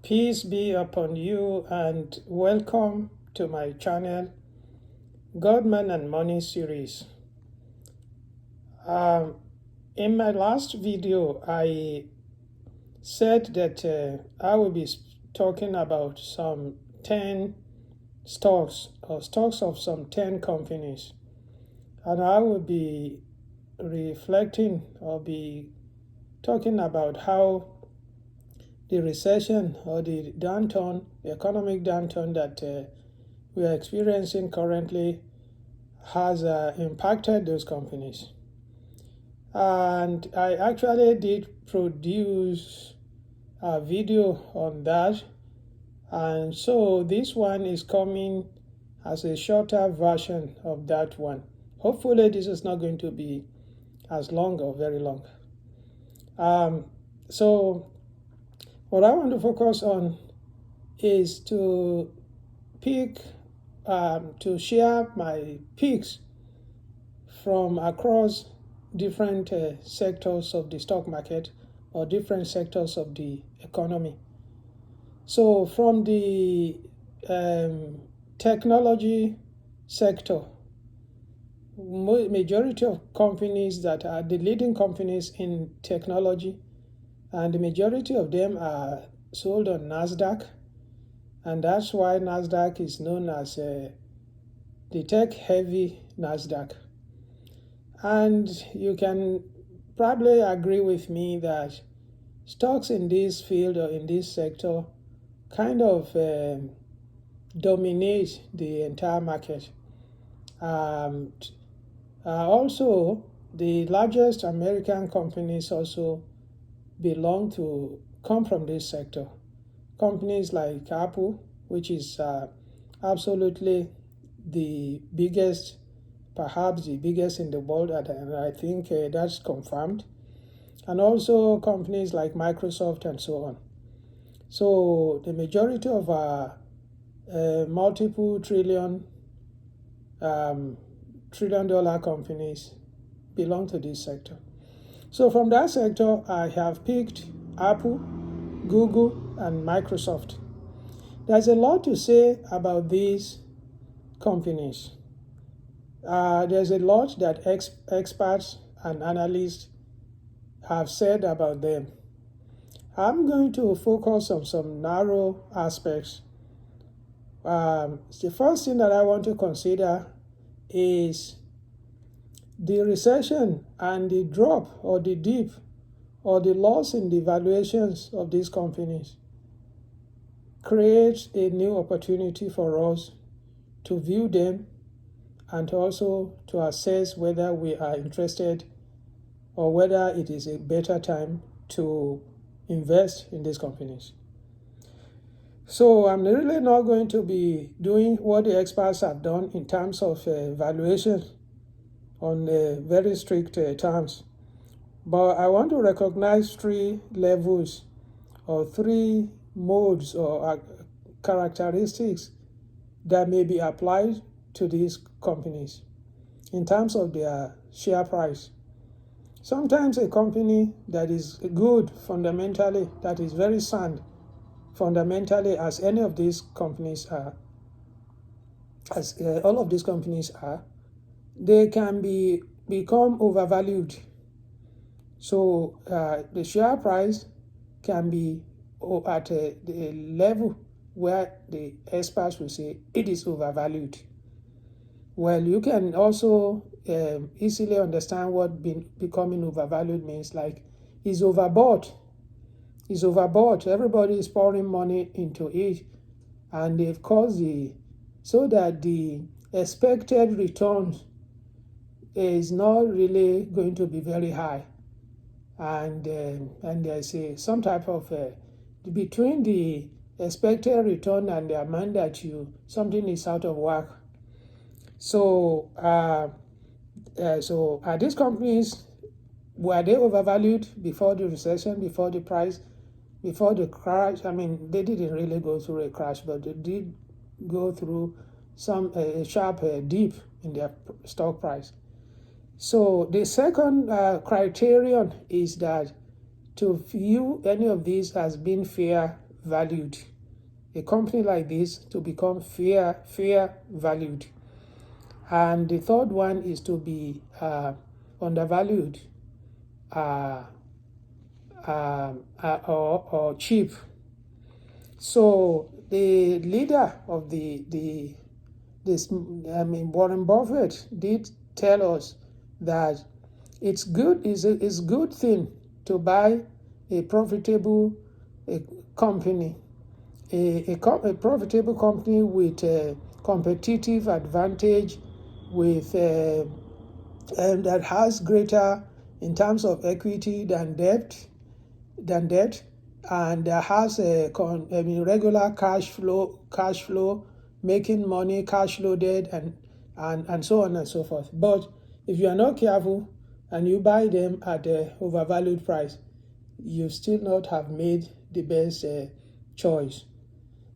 Peace be upon you and welcome to my channel, Godman and Money series. In my last video, I said that I will be talking about some 10 stocks or stocks of some 10 companies. And I will be reflecting or be talking about how the recession or the downturn, the economic downturn that we are experiencing currently has impacted those companies. And I actually did produce a video on that. And so this one is coming as a shorter version of that one. Hopefully this is not going to be as long or very long. So what I want to focus on is to share my picks from across different sectors of the stock market or different sectors of the economy. So from the technology sector, majority of companies that are the leading companies in technology, and the majority of them are sold on NASDAQ, and that's why NASDAQ is known as the tech-heavy NASDAQ. And you can probably agree with me that stocks in this field or in this sector kind of dominate the entire market. Also, the largest American companies also come from this sector. Companies like Apple, which is absolutely the biggest, perhaps the biggest in the world, and I think that's confirmed. And also companies like Microsoft and so on. So the majority of our multiple trillion dollar companies belong to this sector. So from that sector, I have picked Apple, Google, and Microsoft. There's a lot to say about these companies. There's a lot that experts and analysts have said about them. I'm going to focus on some narrow aspects. The first thing that I want to consider is the recession and the drop or the dip or the loss in the valuations of these companies creates a new opportunity for us to view them and also to assess whether we are interested or whether it is a better time to invest in these companies. So I'm really not going to be doing what the experts have done in terms of valuation on very strict terms. But I want to recognize three levels or three modes or characteristics that may be applied to these companies in terms of their share price. Sometimes a company that is good fundamentally, that is very sound fundamentally, as any of these companies are, as all of these companies are, they can become overvalued. So the share price can be at a level where the experts will say it is overvalued. Well, you can also easily understand what becoming overvalued means. Like, it's overbought. It's overbought. Everybody is pouring money into it, and they've caused so that the expected return is not really going to be very high, and there's some type of between the expected return and the amount that something is out of whack. So so are these companies, were they overvalued before the recession, before the crash? I mean, they didn't really go through a crash, but they did go through a sharp dip in their stock price. So the second criterion is that to view any of these as being fair valued. A company like this to become fair valued. And the third one is to be undervalued or cheap. So the leader of Warren Buffett did tell us that it's a good thing to buy a profitable company, a profitable company with a competitive advantage, with and that has greater in terms of equity than debt, and has a regular cash flow, making money, cash loaded, and so on and so forth. But if you are not careful and you buy them at an overvalued price, you still not have made the best choice.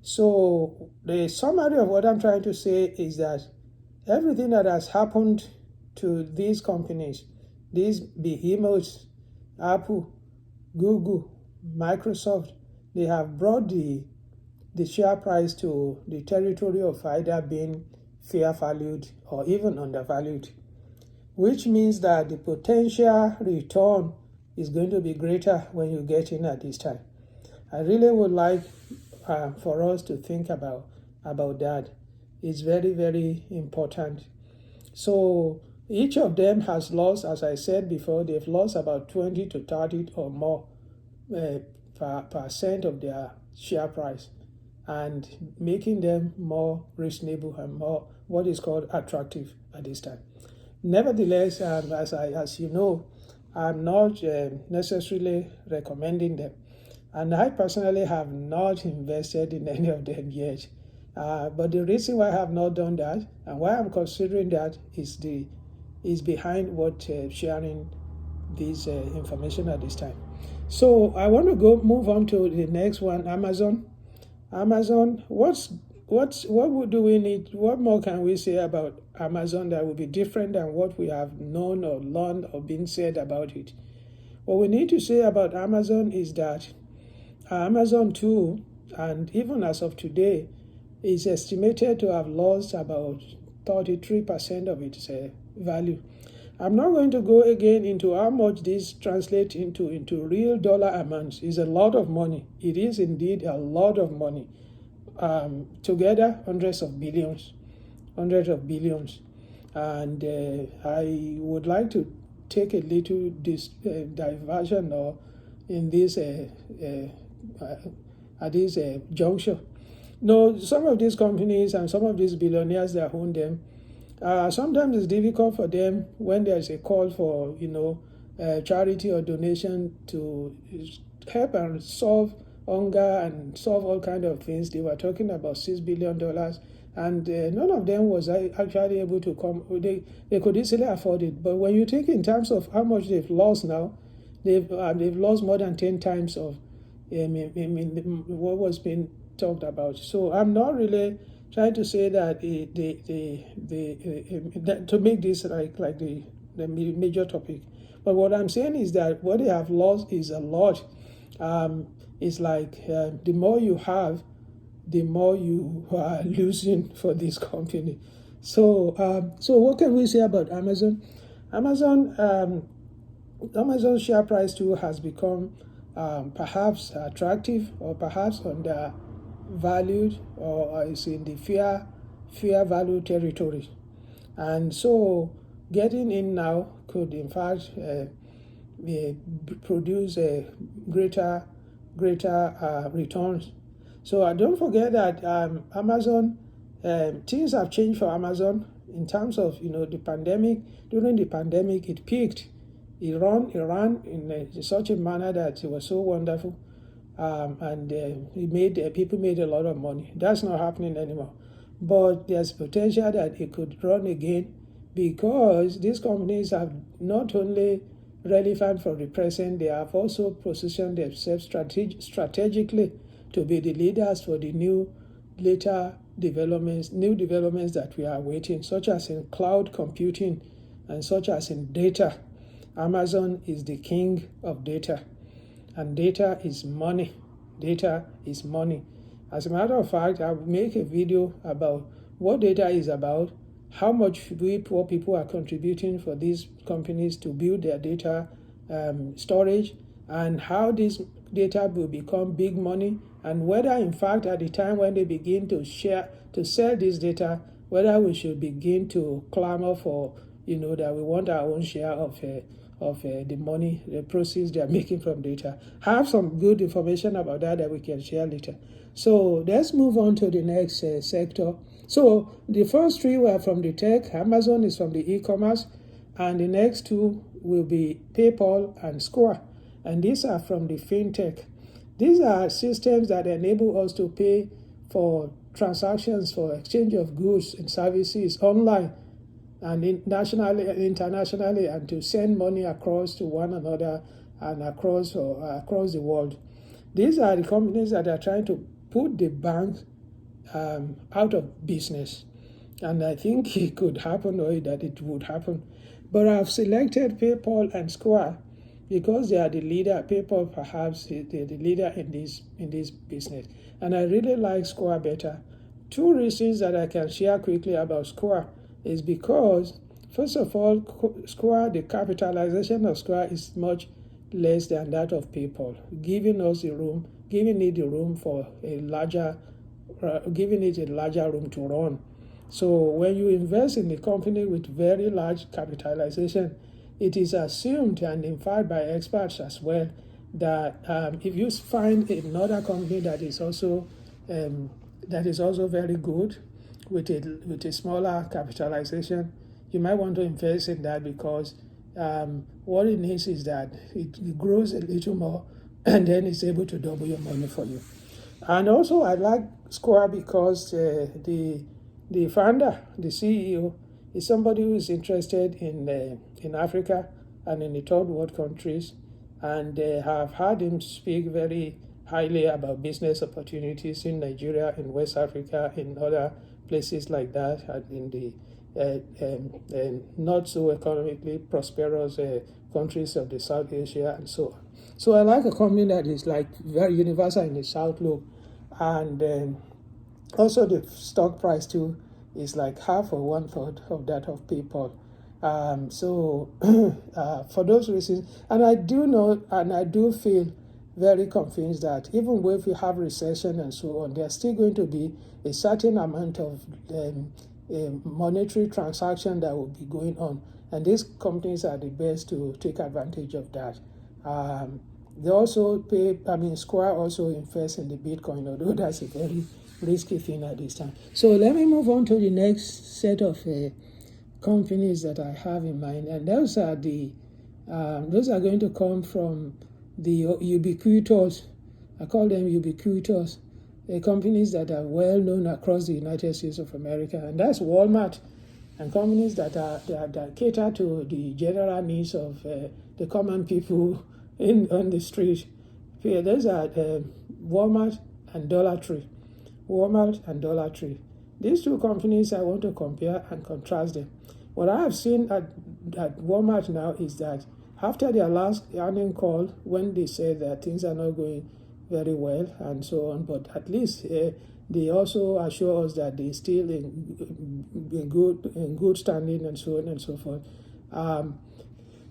So the summary of what I'm trying to say is that everything that has happened to these companies, these behemoths, Apple, Google, Microsoft, they have brought the share price to the territory of either being fair valued or even undervalued, which means that the potential return is going to be greater when you get in at this time. I really would like for us to think about that. It's very, very important. So each of them has lost, as I said before, they've lost about 20 to 30 or more percent of their share price, and making them more reasonable and more what is called attractive at this time. Nevertheless, as you know, I'm not necessarily recommending them, and I personally have not invested in any of them yet. But the reason why I have not done that and why I'm considering that is behind what sharing this information at this time. So I want to move on to the next one, Amazon. Amazon, what do we need? What more can we say about Amazon that will be different than what we have known or learned or been said about it? What we need to say about Amazon is that Amazon too, and even as of today, is estimated to have lost about 33% of its value. I'm not going to go again into how much this translates into real dollar amounts. It's a lot of money. It is indeed a lot of money. Together, hundreds of billions. And I would like to take a little diversion or in this at this juncture. No, some of these companies and some of these billionaires that own them, sometimes it's difficult for them when there's a call for charity or donation to help and solve hunger and solve all kind of things. They were talking about $6 billion, and none of them was actually able to come. They could easily afford it, but when you take in terms of how much they've lost now, they've lost more than 10 times of what was being talked about. So I'm not really trying to say that to make this like the major topic, but what I'm saying is that what they have lost is a lot. It's like the more you have, the more you are losing for this company. So what can we say about Amazon? Amazon's share price too has become perhaps attractive or perhaps undervalued, or is in the fair value territory. And so getting in now could in fact produce a greater returns. So don't forget that Amazon, things have changed for Amazon in terms of the pandemic. During the pandemic, it peaked. It ran in such a manner that it was so wonderful, and people made a lot of money. That's not happening anymore. But there's potential that it could run again, because these companies have not only relevant for the present, they have also positioned themselves strategically to be the leaders for the new developments that we are awaiting, such as in cloud computing and such as in data. Amazon is the king of data, and data is money. data is money. As a matter of fact, I will make a video about what data is about, how much we poor people are contributing for these companies to build their data storage, and how this data will become big money, and whether in fact at the time when they begin to sell this data, whether we should begin to clamor for, that we want our own share of the money, the proceeds they are making from data. I have some good information about that we can share later. So let's move on to the next sector. So the first three were from the tech. Amazon is from the e-commerce, and the next two will be PayPal and Square, and these are from the fintech. These are systems that enable us to pay for transactions, for exchange of goods and services online and nationally and internationally, and to send money across to one another and across the world. These are the companies that are trying to put the banks out of business. And I think it could happen, or that it would happen. But I've selected PayPal and Square because they are the leader. PayPal perhaps they're the leader in this business. And I really like Square better. Two reasons that I can share quickly about Square is because, first of all, Square, the capitalization of Square is much less than that of PayPal, giving it the room for giving it a larger room to run. So when you invest in a company with very large capitalization, it is assumed, and in fact by experts as well, that if you find another company that is also very good with a smaller capitalization, you might want to invest in that, because what it needs is that it grows a little more, and then it's able to double your money for you. And also, I like Square because the founder, the CEO, is somebody who is interested in Africa and in the third world countries, and have heard him speak very highly about business opportunities in Nigeria, in West Africa, in other places like that, and in the not so economically prosperous countries of the South Asia and so on. So I like a company that is like very universal in its outlook, and also the stock price too is like half or 1/3 of that of PayPal. So for those reasons, and I do know, and I do feel very convinced that even if we have recession and so on, there's still going to be a certain amount of monetary transaction that will be going on, and these companies are the best to take advantage of that. They also Square also invests in the Bitcoin, although that's a very risky thing at this time. So let me move on to the next set of companies that I have in mind, and those are going to come from the ubiquitous. I call them ubiquitous companies that are well known across the United States of America, and that's Walmart, and companies that cater to the general needs of the common people on the street. Those are Walmart and Dollar Tree. Walmart and Dollar Tree. These two companies, I want to compare and contrast them. What I have seen at Walmart now is that after their last earnings call, when they said that things are not going very well and so on, but at least they also assure us that they still in good standing and so on and so forth.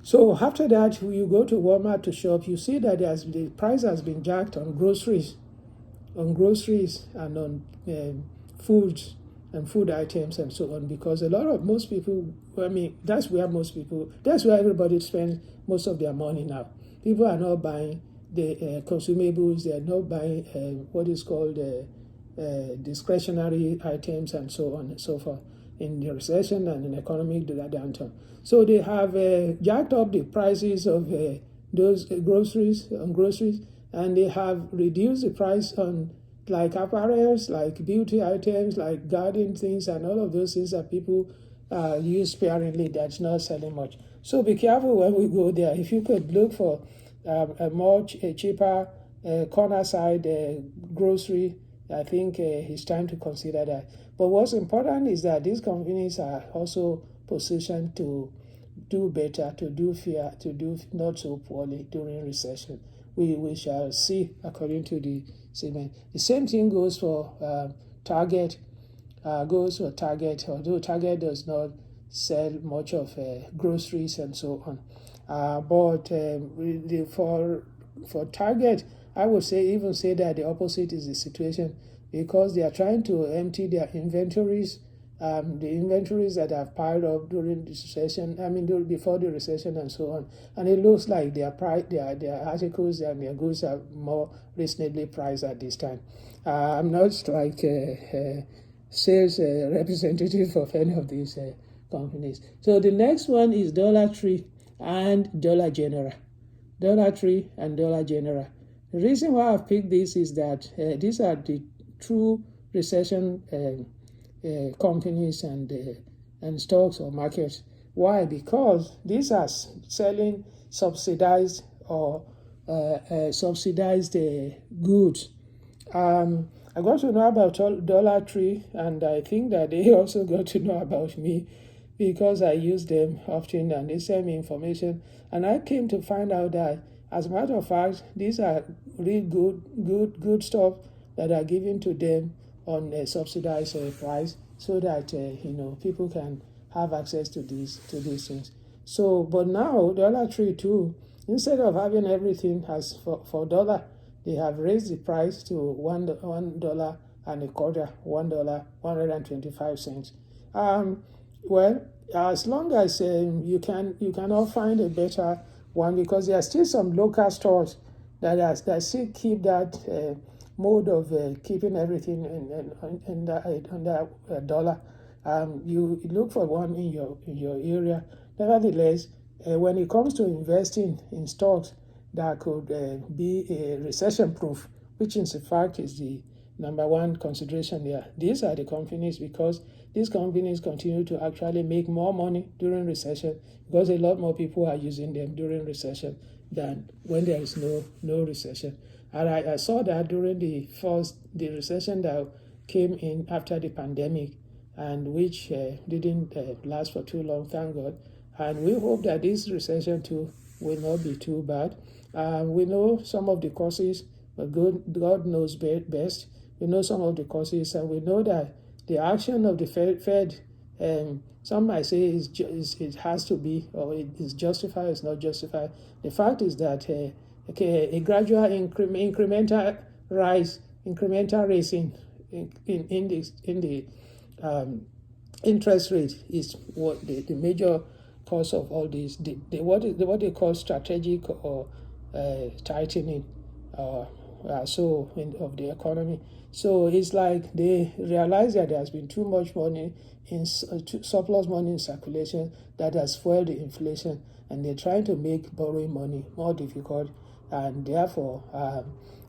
So after that, you go to Walmart to shop, you see that the price has been jacked on groceries and on foods and food items and so on, because that's where everybody spends most of their money now. People are not buying the consumables, they are not buying what is called discretionary items and so on and so forth in the recession and in economic downturn. So they have jacked up the prices of those groceries, and they have reduced the price on like apparels, like beauty items, like garden things, and all of those things that people use sparingly that's not selling much. So be careful when we go there. If you could look for a much cheaper corner side grocery, I think it's time to consider that. But what's important is that these companies are also positioned to do better, to do not so poorly during recession. we shall see according to the statement. The same thing goes for Target. Although Target does not sell much of groceries and so on. But for Target, I would even say that the opposite is the situation, because they are trying to empty their inventories, the inventories that have piled up during the recession, before the recession and so on. And it looks like their articles and their goods are more reasonably priced at this time. I'm not like sales representative of any of these companies. So the next one is Dollar Tree and Dollar General. Dollar Tree and Dollar General. The reason why I've picked this is that these are the true recession companies and stocks or markets. Why? Because these are selling subsidized or subsidized goods. I got to know about Dollar Tree, and I think that they also got to know about me, because I use them often and they send me information. And I came to find out that, as a matter of fact, these are really good stuff that are given to them on a subsidized price, so that people can have access to these things. So, but now Dollar Tree too, instead of having everything as for dollar, they have raised the price to $1.25, $1.125. Well, as long as you cannot find a better one, because there are still some local stores that still keep that mode of keeping everything under $1. You look for one in your area. Nevertheless, when it comes to investing in stocks that could be a recession-proof, which in fact is the number one consideration there, these are the companies, because these companies continue to actually make more money during recession, because a lot more people are using them during recession than when there is no recession. And I saw that during the recession that came in after the pandemic, and which didn't last for too long, thank God. And we hope that this recession too will not be too bad. We know some of the causes, but God knows best. We know some of the causes, and we know that the action of the Fed, some might say it has to be, or it is justified, it's not justified. The fact is that a gradual incremental raising in the interest rate is what the major cause of all this. What they call strategic or tightening of the economy. So it's like they realize that there has been too much money surplus money in circulation that has fueled the inflation, and they're trying to make borrowing money more difficult, and therefore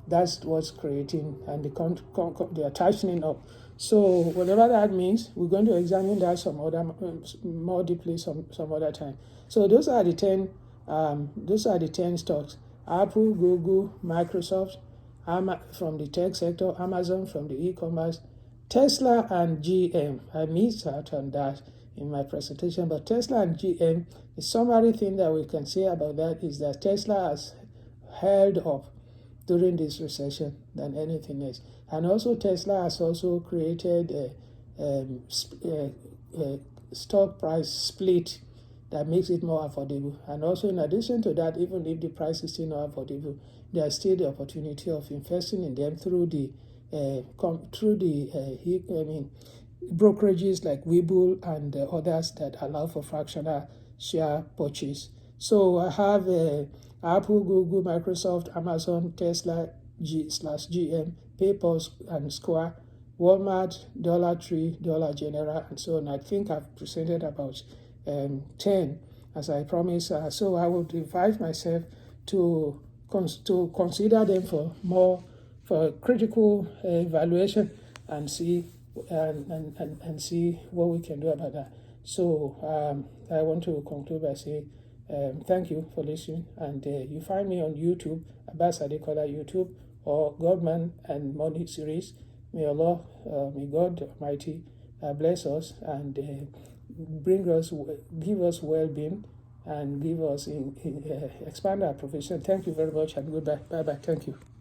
that's what's creating, and they are tightening up. So whatever that means, we're going to examine that more deeply some other time. So those are the 10 stocks: Apple, Google, Microsoft, from the tech sector, Amazon from the e-commerce, Tesla and GM. I missed out on that in my presentation, but Tesla and GM, the summary thing that we can say about that is that Tesla has held up during this recession than anything else. And also Tesla has also created a stock price split that makes it more affordable. And also, in addition to that, even if the price is still not affordable, there's still the opportunity of investing in them through the brokerages like Webull and others that allow for fractional share purchase. So I have Apple, Google, Microsoft, Amazon, Tesla, GM, PayPal and Square, Walmart, Dollar Tree, Dollar General, and so on. I think I've presented about 10 as I promised. So I will invite myself to consider them for critical evaluation and see see what we can do about that. So I want to conclude by saying thank you for listening, and you find me on YouTube, Abbas Adekola YouTube, or Godman and Money series. May God Almighty bless us and give us well-being and give us expand our provision. Thank you very much and goodbye. Bye bye. Thank you.